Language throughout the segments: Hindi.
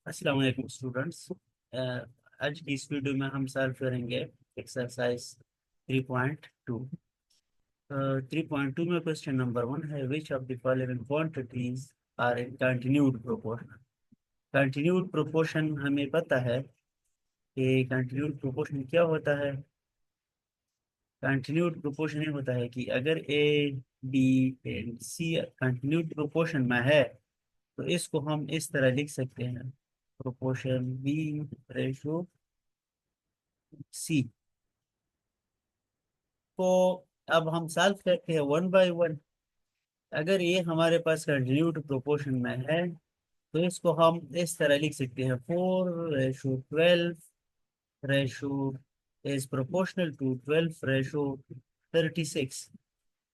अस्सलाम वालेकुम स्टूडेंट्स। आज की इस वीडियो में हम सॉल्व करेंगे एक्सरसाइज 3.2। 3.2 में क्वेश्चन नंबर 1 है, which of the following quantities are in continued proportion. Continued proportion हमें पता है कि कंटिन्यूड प्रोपोर्शन क्या होता है। कंटिन्यूड प्रोपोर्शन ये होता है कि अगर A B and C continued proportion में है तो इसको हम इस तरह लिख सकते हैं, प्रोपोर्शन बी रेशो सी। तो अब हम सॉल्व करते हैं वन बाय वन। अगर ये हमारे पास कंटिन्यूड प्रोपोर्शन में है तो इसको हम इस तरह लिख सकते हैं, 4:12 रेशो इज प्रोपोर्शनल टू 12:36।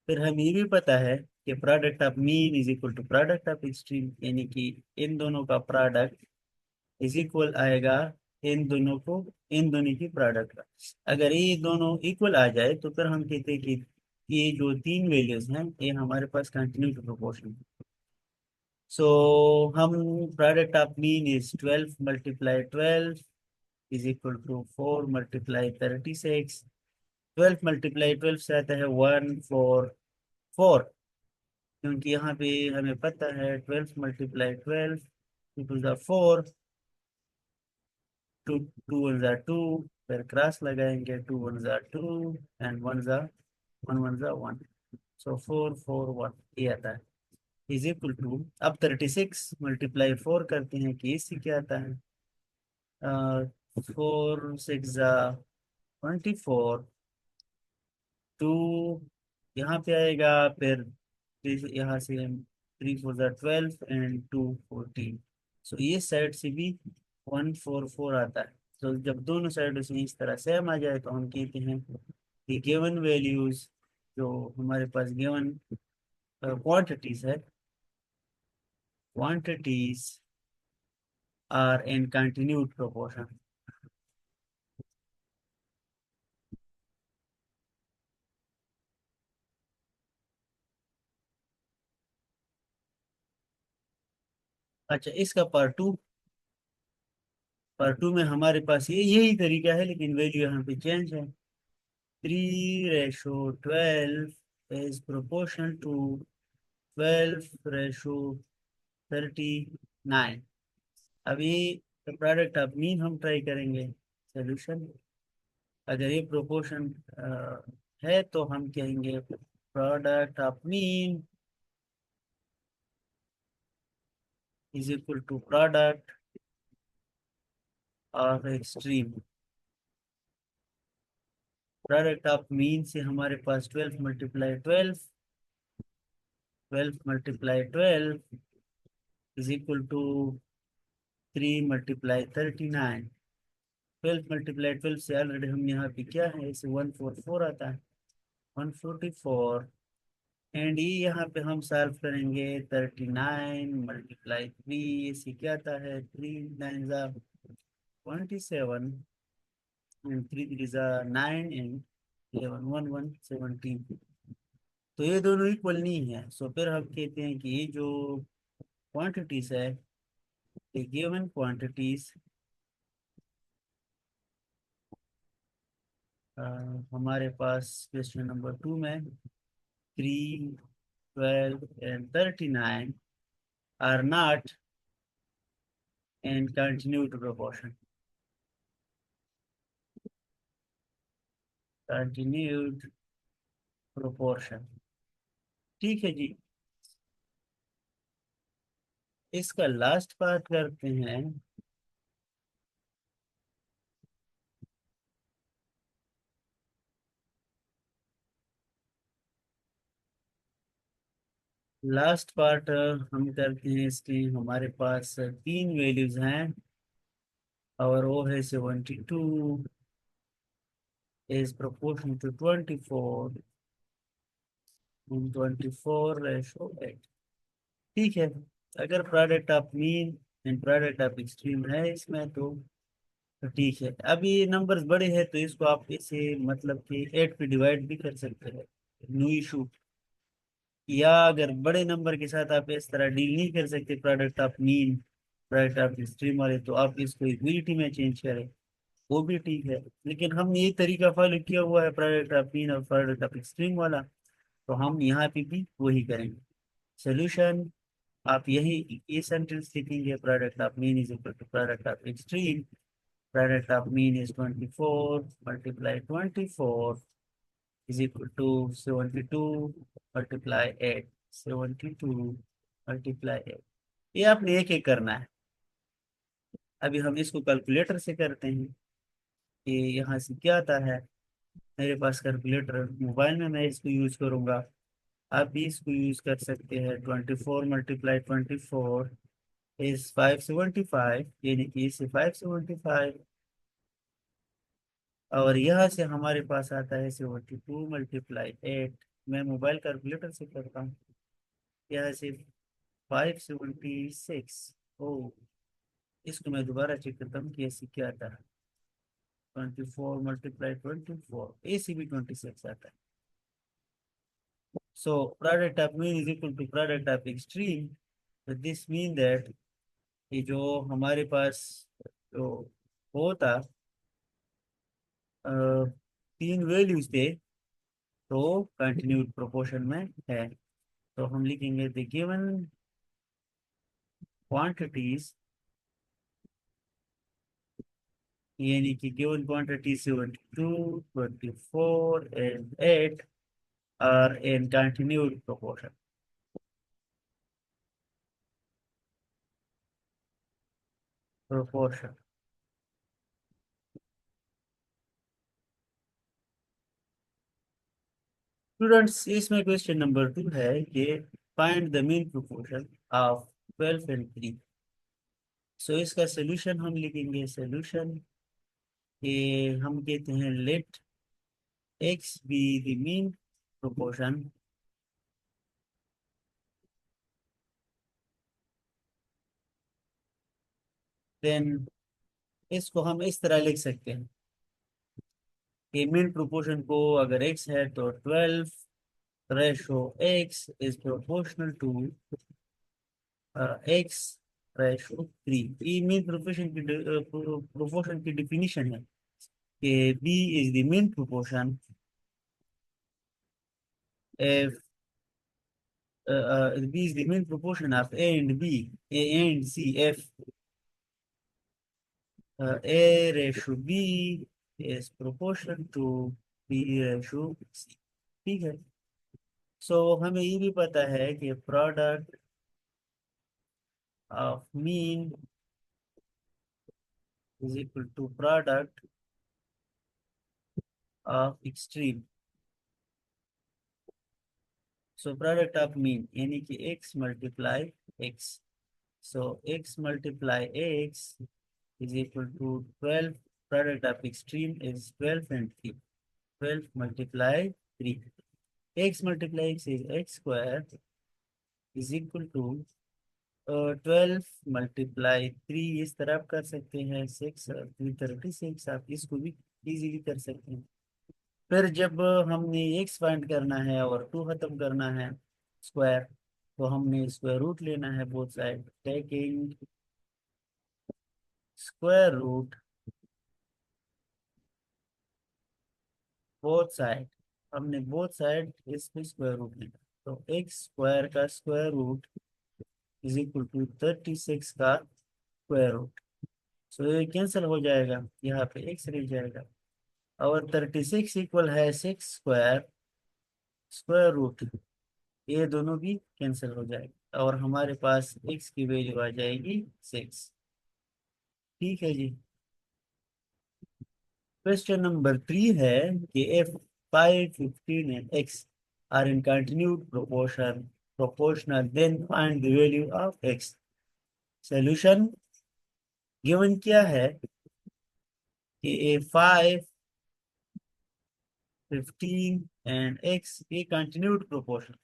फिर हमें ये भी पता है कि product of mean is equal to product of extreme, यानी कि इन दोनों का प्रोडक्ट इज इक्वल आएगा इन दोनों को, इन दोनों की प्रोडक्ट का। अगर ये दोनों इक्वल आ जाए तो फिर हम कहते हैं कि ये जो तीन वैल्यूज हैं ये हमारे पास कंटिन्यू टू प्रोपोर्शन। सो हम product of mean is 12 multiply 12 is equal to 4 multiply 36। 12 multiply 12 से आता है 144, क्योंकि यहाँ पे हमें पता है 12 multiply 12 to the 4, two two one ज़ा टू, फिर क्रॉस लगाएंगे, टू वन ज़ा टू एंड वन ज़ा वन। सो 441 ये आता है, इज इक्वल टू। अब 36 मल्टीप्लाई 4 करते हैं कि इससे क्या आता है, 4 6 ज़ा 24, टू यहाँ पे आएगा, फिर यहाँ से 3 4 ज़ा 12 एंड 2 14। सो ये साइड से भी 144 आता है। तो जब दोनों साइडों से इस तरह सेम आ जाए तो हम कहते हैं कि गिवन वैल्यूज, जो हमारे पास गिवन क्वांटिटीज है, quantities are in continued proportion. अच्छा, इसका पार्ट 2 में हमारे पास ये यही तरीका है, लेकिन वैल्यू यहाँ पे चेंज है। 3:12 इज प्रोपोर्शनल टू 12:39। अभी प्रोडक्ट ऑफ मीन हम ट्राई करेंगे सोल्यूशन। अगर ये प्रोपोर्शन है तो हम कहेंगे product of mean is equal to product of extreme. Product of mean से हमारे पास 12 इज इक्वल टू 3 × 39। 12 × 12 से ऑलरेडी हम यहाँ पे क्या है, इसे 144 आता है, 144। एंड ये यहाँ पे हम सॉल्व करेंगे, 39 × 3 इसे क्या आता है, 3 9 ज़ा 27 एंड 3 3 ज़ा 9 एंड 11 11 17। तो ये दोनों इक्वल नहीं है, सो फिर हम कहते हैं कि ये जो क्वांटिटीज है, ये गिवन क्वांटिटीज हमारे पास क्वेश्चन नंबर 2 में 3 12 and 39 are not in continued proportion. Continued proportion, ठीक है जी। इसका लास्ट पार्ट करते हैं। लास्ट पार्ट हम करते हैं इसके, हमारे पास तीन वैल्यूज हैं और वो है 72 इज प्रोपोर्शन टू 24 24:8। ठीक है, अगर product of mean and product of extreme है इसमें तो ठीक है। अब ये नंबर्स बड़े हैं तो इसको आप इसे मतलब कि 8 पे डिवाइड भी कर सकते हैं, नो इशू। या अगर बड़े नंबर के साथ आप इस तरह डील नहीं कर सकते product of mean, product of extreme वाले, तो आप इसको इक्विलिटी में चेंज करें वो भी ठीक है। लेकिन हमने ये तरीका फॉलो किया हुआ है प्रोडक्ट ऑफ मीन और प्रोडक्ट ऑफ एक्सट्रीम वाला, तो हम यहाँ पे भी वही करेंगे। सोल्यूशन, आप यही ये सेंटेंस लिखेंगे, product of mean is equal to product of extreme. Product of mean is 24 multiply 24 is equal to 72 multiply 8, 72 multiply 8। ये आपने एक एक करना है। अभी हम इसको कैलकुलेटर से करते हैं कि यहाँ से क्या आता है। मेरे पास कैलकुलेटर मोबाइल में, मैं इसको यूज करूंगा। आप भी इसको यूज कर सकते हैं। 24 मल्टीप्लाई 24 इज 575, यानी कि इसे 575। और यहाँ से हमारे पास आता है 72 मल्टीप्लाई 8। मैं मोबाइल कैलकुलेटर से करता हूँ। यहाँ से 576। ओ, इसको मैं दोबारा चेक करता हूँ कि ऐसे क्या आता है। 24 मल्टीप्लाई 24, ऐसे भी 26 आता है। So product of mean is equal to product of extreme. This mean that ये जो हमारे पास जो होता तीन वैल्यूज थे, तो कंटिन्यूड प्रोपोर्शन में है। तो हम लिखेंगे द गिवन क्वांटिटीज, यानी कि given quantity 72, 24 and 8 are in continued proportion. Students, इसमें क्वेश्चन नंबर 2 है कि find the mean proportion of 12 and 3। So इसका सोल्यूशन हम लिखेंगे। सोल्यूशन के हम कहते हैं let X be the mean proportion, then इसको हम इस तरह लिख सकते हैं कि मीन प्रोपोर्शन को अगर एक्स है तो 12 ratio X is proportional to X ratio 3। ये मीन प्रोपोर्शन की डिफिनीशन है कि B is the mean proportion if B is the mean proportion of A and B, A and C, if A ratio B is proportional to B ratio C। ठीक है। सो हमें ये भी पता है कि product of mean is equal to product of extreme. So product of mean यानी कि x multiply x, so x multiply x is equal to 12, product of extreme is 12 and 3, 12 multiply 3, x multiply x is x square is equal to 12 multiply 3। इस तरह आप कर सकते हैं 6 336, आप इसको भी इजीली कर सकते हैं। फिर जब हमने x फाइंड करना है और 2 खत्म करना है स्क्वायर, तो हमने स्क्वायर रूट लेना है both side, taking square root both side. हमने बोथ साइड इसमें स्क्वायर रूट लेना, तो एक्स स्क्वायर का square root is equal to 36 का स्क्वायर रूट। सो ये कैंसिल हो जाएगा, यहाँ पे एक्स रह जाएगा। और 36 इक्वल है 6 स्क्वायर स्क्वायर रूट, ये दोनों भी कैंसिल हो जाएगा और हमारे पास एक्स की वैल्यू आ जाएगी 6। ठीक है जी। क्वेश्चन नंबर 3 है कि if 5, 15 and x are in continued proportional, then find the value of x। Solution given क्या है कि a 5, 15 and x ये कंटिन्यूड प्रोपोर्शन,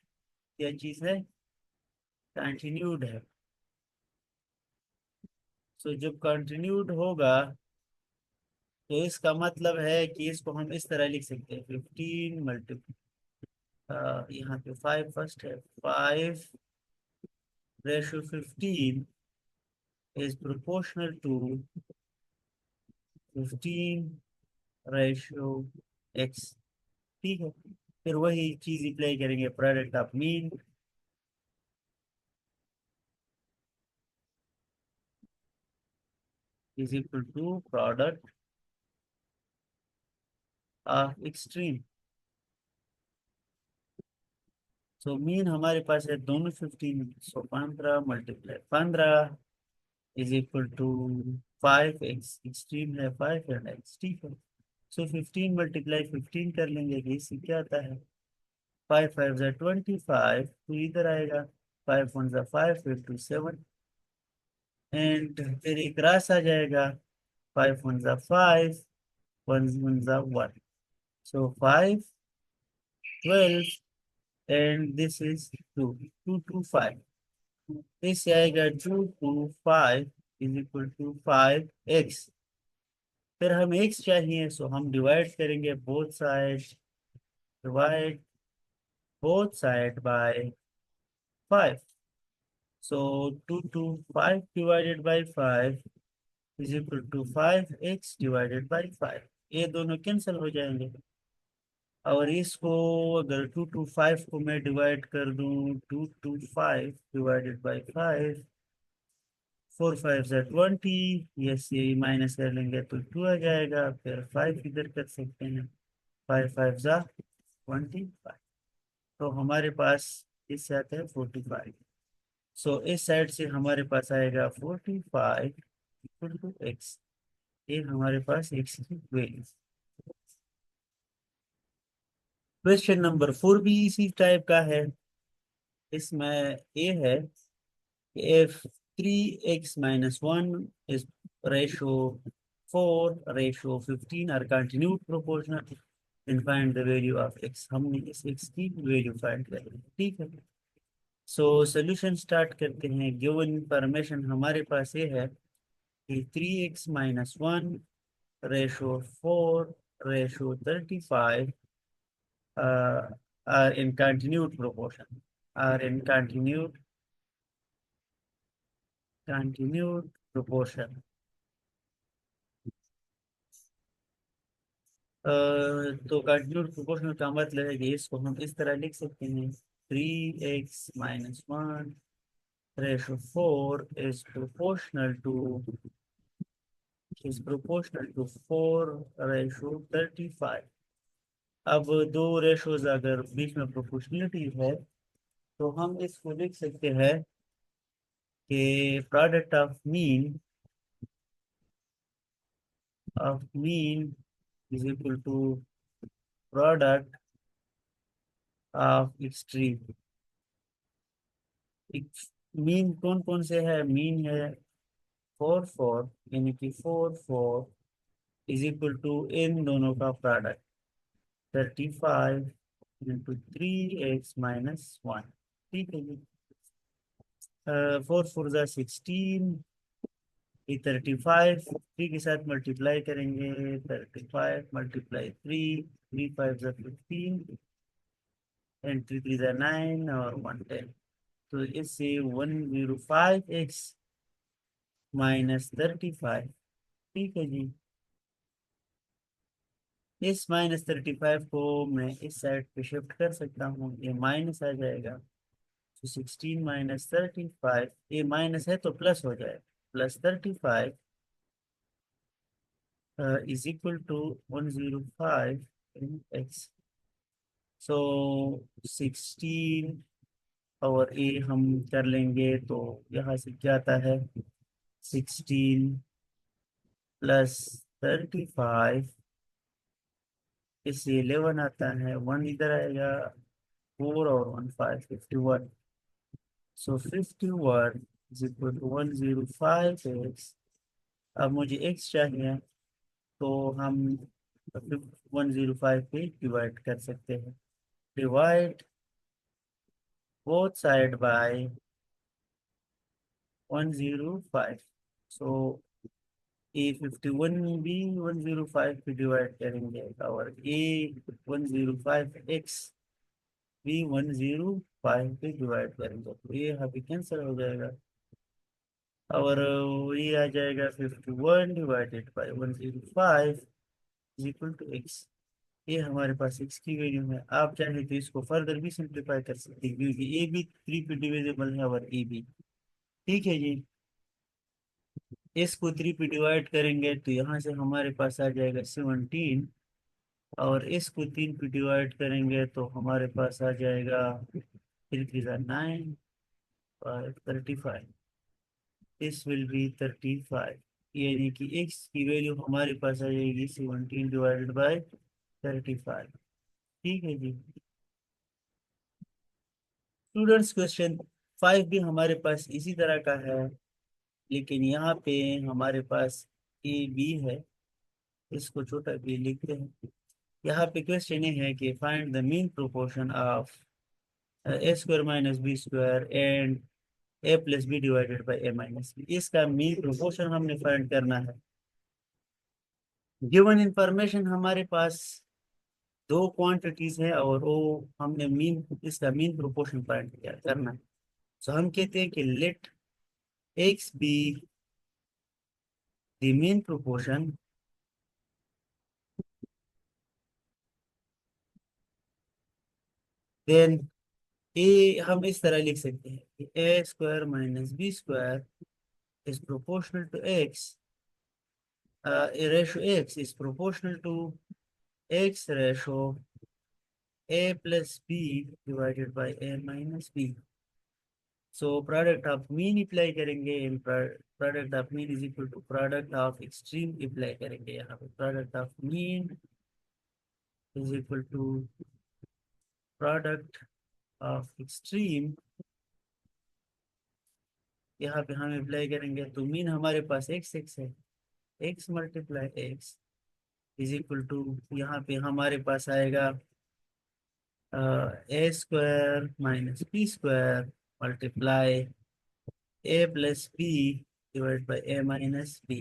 क्या चीज है, कंटिन्यूड है। सो जब कंटिन्यूड होगा तो इसका मतलब है कि इसको हम इस तरह लिख सकते हैं 15 यहाँ पे 5 फर्स्ट है, 5 ratio 15 is proportional to 15:x। ठीक है, फिर वही चीज अप्लाई करेंगे, product of mean is equal to product of extreme. So mean हमारे पास है दोनों 15, so 15 × 15 is equal to 5x। Extreme है 5 एंड x, ठीक है। सो 15 × 15 कर लेंगे कि इससे क्या आता है, 5 5 × 25, तो इधर आएगा 5 1 × 5 5 2 7, एंड फिर एक रास आ जाएगा 5 1 × 5 1 1 सो 5 12, एंड दिस इज 2 2 2 5, इससे आएगा 2 2 5 इज इक्वल टू 5x। फिर हम x चाहिए, सो हम डिवाइड करेंगे both side, divide both side by 5। So 2 2 5 divided by 5 is equal to 5x divided by 5। ये दोनों कैंसिल हो जाएंगे, और इसको अगर 2 2 5 को मैं डिवाइड कर दूं, 2 2 5 डिवाइडेड बाय 5, 4 5 × 20, यस ये माइनस कर लेंगे तो 2 आ जाएगा, फिर 5 इधर कर सकते हैं, 5 5 × 25, तो हमारे पास इससे आता है 45। सो इस साइड से हमारे पास आएगा 45 इक्वल टू एक्स। ये हमारे पास एक्स की वैल्यू। क्वेश्चन नंबर 4 भी इसी टाइप का है। इसमें ए है, if 3x - 1 is ratio 4 ratio 15 are continued proportional, then find the value of x। हमने इस x की वैल्यू फाइंड करी, ठीक है। सो सोल्यूशन स्टार्ट करते हैं। गिवन इंफॉर्मेशन हमारे पास ये है कि 3x - 1 ratio 4 ratio 35 are in continued proportion, are in continued proportion। तो कंटिन्यूड प्रोपोर्शनल का मतलब है कि इसको हम इस तरह लिख सकते हैं, 3x - 1 ratio 4 is proportional to 4 ratio 35। अब दो रेशोज अगर बीच में प्रोपोर्शनलिटी है, तो हम इसको लिख सकते हैं कि product of mean is equal to product of extreme. Mean कौन कौन से है, मीन है 4 4, यानी कि 4 4 इज इक्वल टू इन दोनों का प्रोडक्ट 35 × 3x - 1, ठीक है जी। 4 4 × 16, ये 35 3 के साथ मल्टीप्लाई करेंगे, 35 × 3, 3 5 × 15, एंड 3 3 9 और 1 10, तो इससे 105x - 35, ठीक है जी। इस -35 को मैं इस साइड पे शिफ्ट कर सकता हूँ, ये माइनस आ जाएगा, तो 16 - 35, ये माइनस है तो प्लस हो जाएगा, +35 is equal to 105 in X. So 16 और ए हम कर लेंगे, तो यहाँ से क्या आता है, 16 + 35, इससे 11 आता है, 1 इधर आएगा, 4 और 1 5 51। सो 51 इज इक्वल टू 105x। अब मुझे x चाहिए, तो हम 105 पे डिवाइड कर सकते हैं, डिवाइड बोथ साइड बाय 105। सो ए 51 भी 105 पे डिवाइड करेंगे, और ए 105x भी 105 पे डिवाइड करेंगे, तो ये यहाँ पे कैंसिल हो जाएगा। और ये आ जाएगा 51 divided by 105 is equal to X. ये हमारे पास एक्स की वैल्यू है। आप चाहे तो इसको फर्दर भी सिंप्लीफाई कर सकते हैं, क्योंकि ए भी 3 पे डिविजिबल है और ए भी। ठीक है जी। इसको 3 पे डिवाइड करेंगे तो यहाँ से हमारे पास आ जाएगा 17, और इसको 3 पे डिवाइड करेंगे तो हमारे पास आ जाएगा 3 3 9 और 35। दिस विल बी 35, यानी कि एक्स की वैल्यू हमारे पास आ जाएगी 17 डिवाइडेड बाई 35। ठीक है जी। स्टूडेंट्स, क्वेश्चन 5 भी हमारे पास इसी तरह का है, लेकिन यहाँ पे हमारे पास ए बी है। इसको छोटा बी लिखते हैं। यहाँ पे क्वेश्चन ये है कि find the mean proportion of A square minus B square and A plus B divided by A minus B. इसका मीन प्रोपोर्शन हमने फाइंड करना है। गिवन इंफॉर्मेशन हमारे पास दो क्वांटिटीज है, और वो हमने मीन इसका मीन प्रोपोर्शन फाइंड किया करना है। सो हम कहते हैं कि let X be the mean proportion, then uh हम इस तरह लिख सकते हैं कि A square minus B square is proportional to X, ratio X is proportional to X ratio A plus B divided by A minus B. So product of mean apply करेंगे। Product of mean is equal to product of extreme apply करेंगे। यहाँ पे product of mean is equal to product of extreme, यहाँ पे हम अप्लाई करेंगे तो मीन हमारे पास एक्स एक्स है। X multiply X is equal to, यहाँ पे हमारे पास आएगा A square minus B square multiply A plus B divide by A minus B.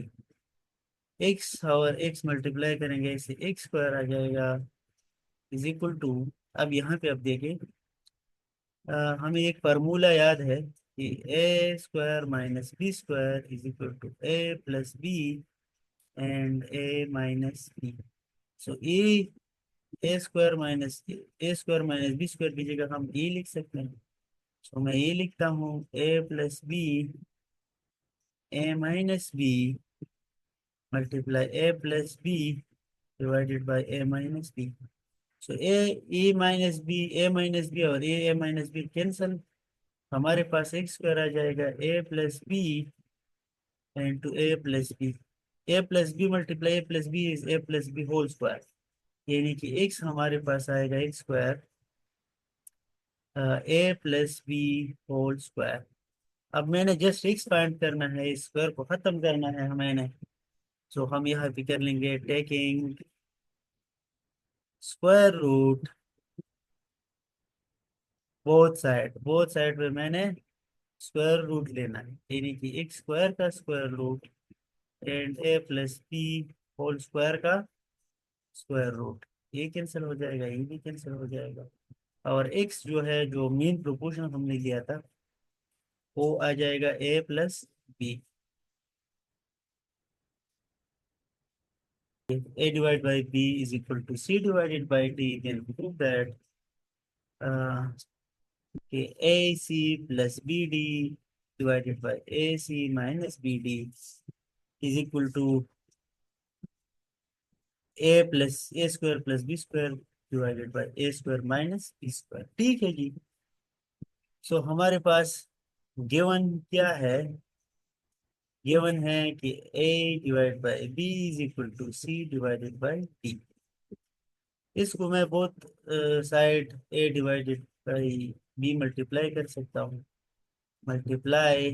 X और एक्स मल्टीप्लाई करेंगे, इसे एक्स स्क्वायर आ जाएगा इज इक्वल टू। अब यहाँ पे अब देखें, हमें एक फार्मूला याद है कि A square minus B square is equal to A plus B and A minus B. So A square minus B square की जगह हम ए लिख सकते हैं। तो मैं ये लिखता हूँ A plus B A minus B multiply A plus B divided by A minus B. So A minus B और ए माइनस बी कैंसल, हमारे पास एक्स स्क्वायर आ जाएगा A plus B into A plus B. A plus B multiply A plus B is A plus B whole square, यानी कि एक्स हमारे पास आएगा X square A plus B whole square. अब मैंने जस्ट एक्स फाइंड करना है, इस स्क्वायर को खत्म करना है मैंने। सो हम यहाँ पे कर लेंगे taking square root both side पे मैंने स्क्वायर रूट लेना है, यानी कि एक्स स्क्वायर का square root and A plus B whole square का स्क्वायर रूट। ये कैंसिल हो जाएगा, ये भी कैंसिल हो जाएगा, और एक्स जो है, जो मीन प्रोपोर्शन हमने लिया था, वो आ जाएगा A plus B. A divided by B is equal to C divided by D, then prove that AC plus BD divided by AC minus BD is equal to A square plus B square divided by A square minus B square। ठीक है जी। सो हमारे पास गिवन क्या है? गिवन है कि A divide by B is equal to C divided by D। इसको मैं both side A divided by B multiply कर सकता हूँ। Multiply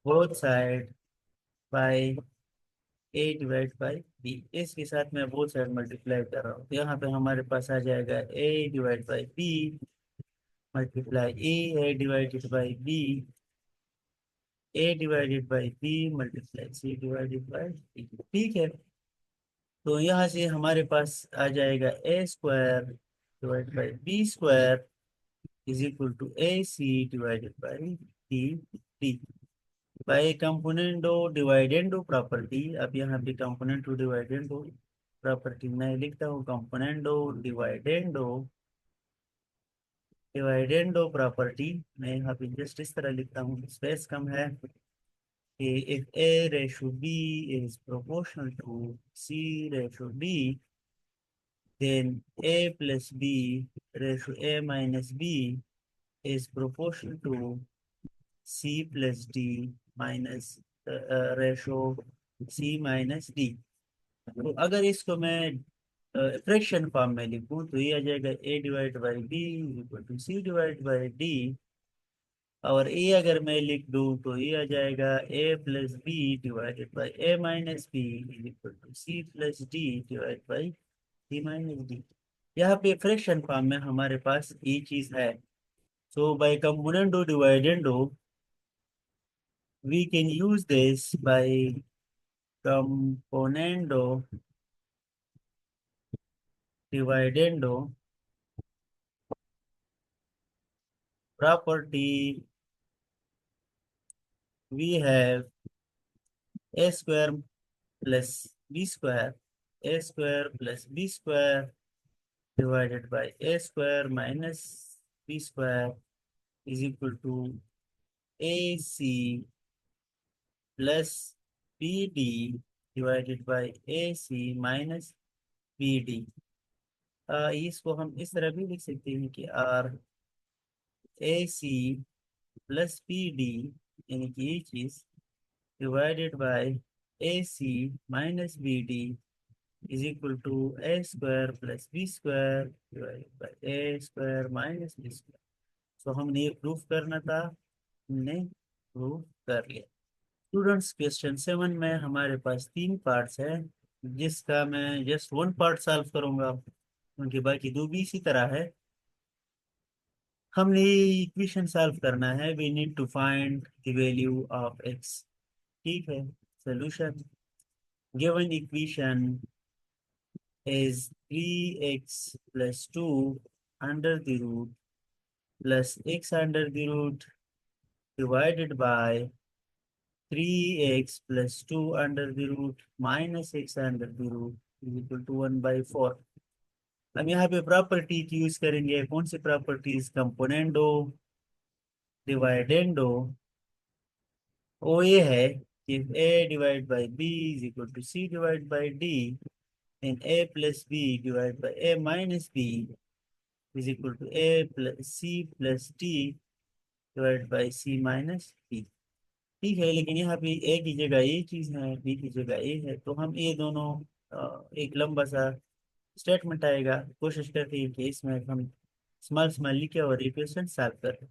both side by A divide by B. इसके साथ मैं बोथ साइड मल्टीप्लाई कर रहा हूँ, तो यहाँ पे हमारे पास आ जाएगा A divide by B multiply A divided by B, A divided by B multiply C divided by B. ठीक है। तो यहाँ से हमारे पास आ जाएगा A square divide by B square is equal to A C divided by T T by componendo dividendo property. अब यहाँ पे कंपोनेंट दो डिवाइडेंड दो प्रॉपर्टी मैं लिखता हूँ कंपोनेंट दो डिवाइडेंड दो प्रॉपर्टी। मैं यहाँ पे जस्ट इस तरह लिखता हूँ, स्पेस कम है कि if A ratio B is proportional to C ratio D, then A plus B ratio A minus B is proportional to C plus D minus ratio C minus D। तो अगर इसको मैं फ्रैक्शन फॉर्म में लिखूं तो ये आ जाएगा A divide by B equal to C divide by D. और ए अगर मैं लिख दूं तो ये आ जाएगा A plus B divided by A minus B is equal to C plus D divide by C minus D. यहाँ पे फ्रैक्शन फॉर्म में हमारे पास ये चीज है। So by componendo dividendo we can use this by componendo dividendo property we have A square plus B square A square plus B square divided by a square minus b square is equal to ac plus bd divided by ac minus bd। इसको हम इस तरह भी लिख सकते हैं कि आर A C plus B D यानी कि ये चीज divided by A C minus B D is equal to A square plus B square divided by A square minus B square. So हमने ये प्रूफ करना था, हमने प्रूफ कर लिया। स्टूडेंट्स क्वेश्चन 7 में हमारे पास 3 पार्ट्स है, जिसका मैं जस्ट 1 पार्ट सॉल्व करूंगा क्योंकि बाकी दो भी इसी तरह है। हमने इक्वेशन सॉल्व करना है, we need to find the value of X. ठीक है, solution given equation is 3x plus 2 under the root plus x under the root divided by 3x plus 2 under the root minus x under the root is equal to 1/4। हम यहाँ पे प्रॉपर्टी की यूज करेंगे, कौन सी प्रॉपर्टीज? कंपोनेंडो डिवाइडेंडो। वो ये है कि a divide by B is equal to C divide by D and a plus B divide by a minus B is equal to a plus C plus D divide by C minus D. ठीक है, लेकिन यहाँ पे ए की जगह ये चीज है, बी की जगह ए है, तो हम ये दोनों एक लंबा सा स्टेटमेंट आएगा, कोशिश करते हैं कि इसमें हम स्मॉल स्मॉल लिखे और इक्वेशन सॉल्व करें।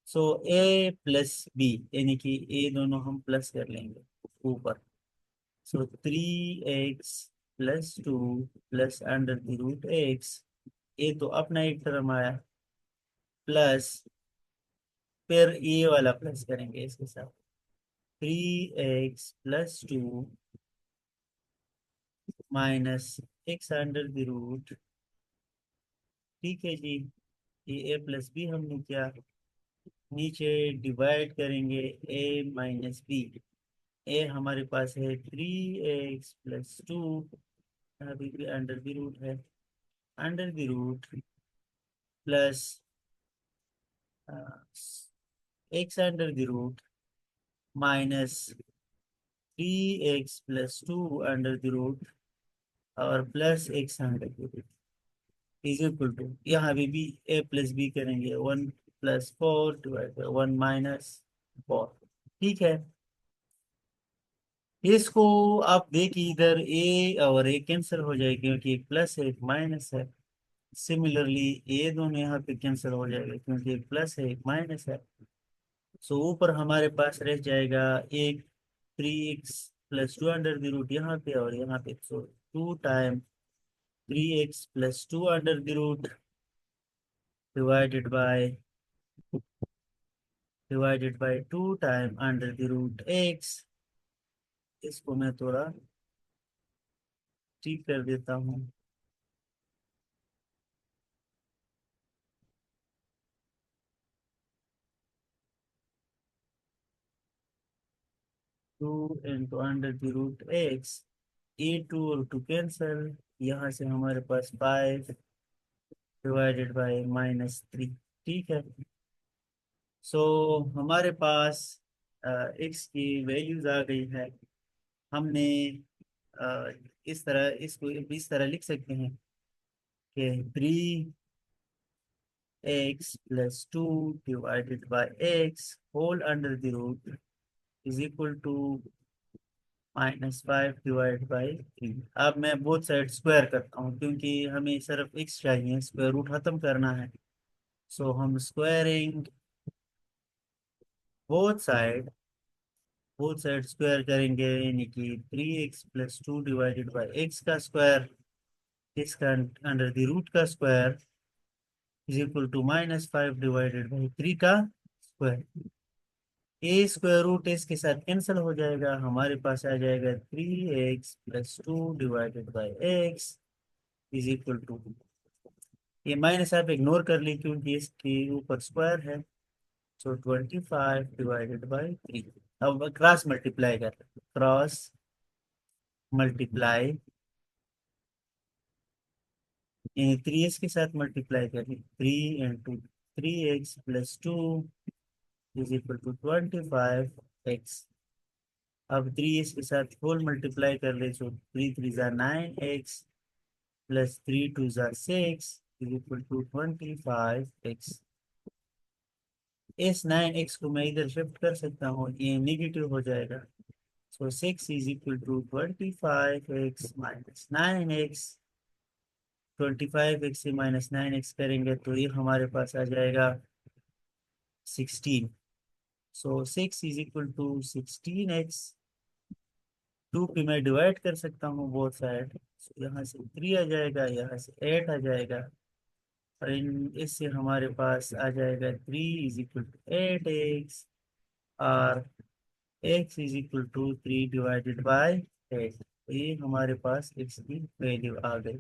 सो ए प्लस बी यानी कि ए दोनों हम प्लस कर लेंगे ऊपर। So 3x plus 2 plus under the root X, ए तो अपना एक टर्म आया, प्लस फिर ये वाला प्लस करेंगे इसके साथ 3x plus 2 minus X under the root. ठीक है जी, ये ए प्लस बी हमने किया, नीचे डिवाइड करेंगे ए माइनस बी। ए हमारे पास है 3x प्लस 2, अभी भी अंडर द रूट है, under the root plus X under the root minus 3x plus 2 under the root और plus X under the root is equal to, यहाँ भी ए प्लस बी करेंगे 1+4 डिवाइड बाई 1 - 4। ठीक है, इसको आप देखिए, इधर ए और ए कैंसिल हो जाएगी क्योंकि एक प्लस है एक माइनस है। सिमिलरली ये दोनों यहाँ पे कैंसिल हो जाएगा क्योंकि एक प्लस है एक माइनस है। सो ऊपर हमारे पास रह जाएगा एक 3x plus 2 under the root यहाँ पे और यहाँ पे, so 2 time 3x plus 2 under the root divided by 2 time under the root X. इसको मैं थोड़ा ठीक कर देता हूँ। 2 × √x, ए टू और टू कैंसल, यहाँ से हमारे पास 5 / -3। ठीक है। सो हमारे पास एक्स की वैल्यूज आ गई है। हमने अ, इसको इस तरह लिख सकते हैं कि 3x + 2 / x whole under the root is equal to -5 / 3। अब मैं बोथ साइड स्क्वायर करता हूँ क्योंकि हमें सिर्फ x चाहिए, स्क्वायर रूट खत्म करना है। सो हम स्क्वायरिंग बोथ साइड स्क्वायर करेंगे, यानी कि 3x + 2 / x का स्क्वायर, इसका अंडर द रूट का स्क्वायर इज इक्वल टू -5 / 3 का स्क्वायर। ए स्क्वायर रूट इसके साथ कैंसिल हो जाएगा, हमारे पास आ जाएगा 3x + 2 / x is equal to, ये माइनस आप इग्नोर कर ली क्योंकि इसके ऊपर स्क्वायर है। सो 25 / 3। अब क्रॉस मल्टीप्लाई 3x के साथ मल्टीप्लाई करें, 3 × 3x + 2 is equal to 25x। अब 3x के साथ होल मल्टीप्लाई कर ले, सो 3 × 3 = 9x +3 × 2 = 6 is equal to 25x। इस 9x को मैं इधर शिफ्ट कर सकता हूँ, ये नेगेटिव हो जाएगा। सो 6 is equal to 25x - 9x। 25x से -9x करेंगे तो ये हमारे पास आ जाएगा 16। सो 6 इज इक्वल टू 16x। 2 पे मैं डिवाइड कर सकता हूँ बोथ साइड, यहाँ से 3 आ जाएगा, यहाँ से 8 आ जाएगा, और इससे हमारे पास आ जाएगा 3 = 8x, और x = 3 / 8। तो ये हमारे पास x की वैल्यू आ गई।